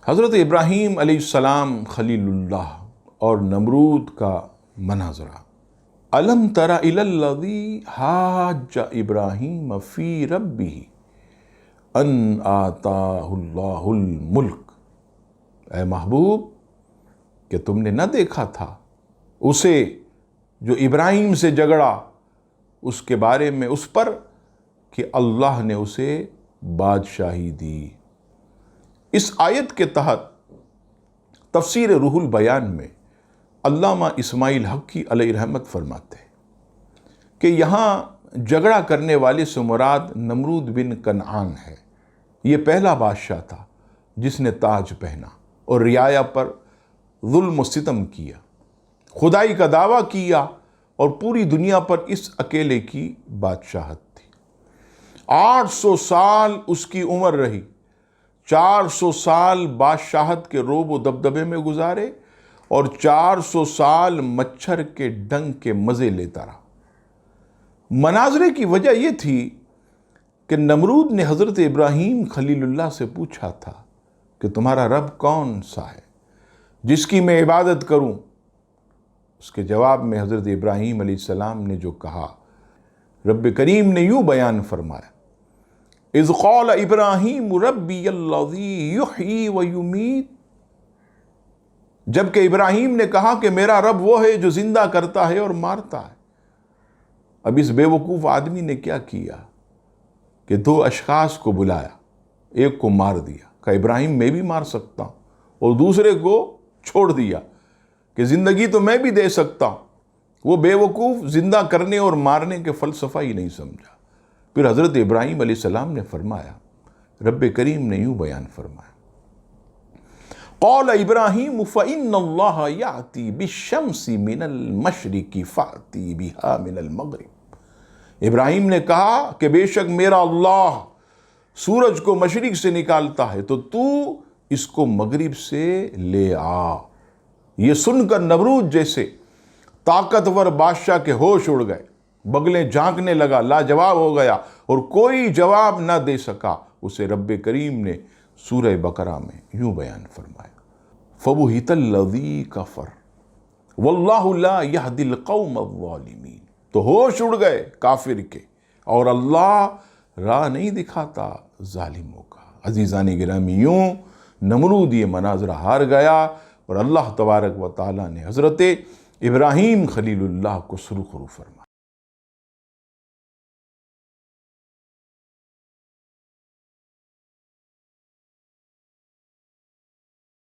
حضرت ابراہیم علیہ السلام خلیل اللہ اور نمرود کا مناظرہ۔ الم تر الی الذی حاج ابراہیم فی ربہ ان آتاہ اللہ الملک۔ اے محبوب، کہ تم نے نہ دیکھا تھا اسے جو ابراہیم سے جھگڑا اس کے بارے میں اس پر کہ اللہ نے اسے بادشاہی دی۔ اس آیت کے تحت تفسیر روح البیان میں علامہ اسماعیل حقی علیہ رحمت فرماتے ہیں کہ یہاں جھگڑا کرنے والے سے مراد نمرود بن کنعان ہے۔ یہ پہلا بادشاہ تھا جس نے تاج پہنا اور رعایا پر ظلم و ستم کیا، خدائی کا دعویٰ کیا اور پوری دنیا پر اس اکیلے کی بادشاہت تھی۔ 800 سال اس کی عمر رہی، 400 سال بادشاہت کے روب و دبدبے میں گزارے اور 400 سال مچھر کے ڈنگ کے مزے لیتا رہا۔ مناظرے کی وجہ یہ تھی کہ نمرود نے حضرت ابراہیم خلیل اللہ سے پوچھا تھا کہ تمہارا رب کون سا ہے جس کی میں عبادت کروں؟ اس کے جواب میں حضرت ابراہیم علیہ السلام نے جو کہا، رب کریم نے یوں بیان فرمایا، اذ قال ابراہیم ربی الذی یحیی و یمیت۔ جبکہ ابراہیم نے کہا کہ میرا رب وہ ہے جو زندہ کرتا ہے اور مارتا ہے۔ اب اس بے وقوف آدمی نے کیا کیا کہ 2 اشخاص کو بلایا، ایک کو مار دیا، کہا ابراہیم میں بھی مار سکتا ہوں، اور دوسرے کو چھوڑ دیا کہ زندگی تو میں بھی دے سکتا ہوں۔ وہ بے وقوف زندہ کرنے اور مارنے کے فلسفہ ہی نہیں سمجھا۔ پھر حضرت ابراہیم علیہ السلام نے فرمایا، رب کریم نے یوں بیان فرمایا، قال ابراہیم فإن اللہ یأتی بالشمس من المشرق فأتی بها من المغرب۔ ابراہیم نے کہا کہ بے شک میرا اللہ سورج کو مشرق سے نکالتا ہے تو تو اس کو مغرب سے لے آ۔ یہ سن کر نمرود جیسے طاقتور بادشاہ کے ہوش اڑ گئے، بغلیں جھانکنے لگا، لاجواب ہو گیا اور کوئی جواب نہ دے سکا۔ اسے رب کریم نے سورہ بقرہ میں یوں بیان فرمایا، فَبُہِتَ الَّذِي كَفَرَ وَاللَّهُ لَا يَهْدِي الْقَوْمَ الظَّالِمِينَ۔ تو ہوش اڑ گئے کافر کے اور اللہ راہ نہیں دکھاتا ظالموں کا۔ عزیزان گرامی، یوں نمرود یہ مناظرہ ہار گیا اور اللہ تبارک و تعالیٰ نے حضرت ابراہیم خلیل اللہ کو سرخرو فرمایا۔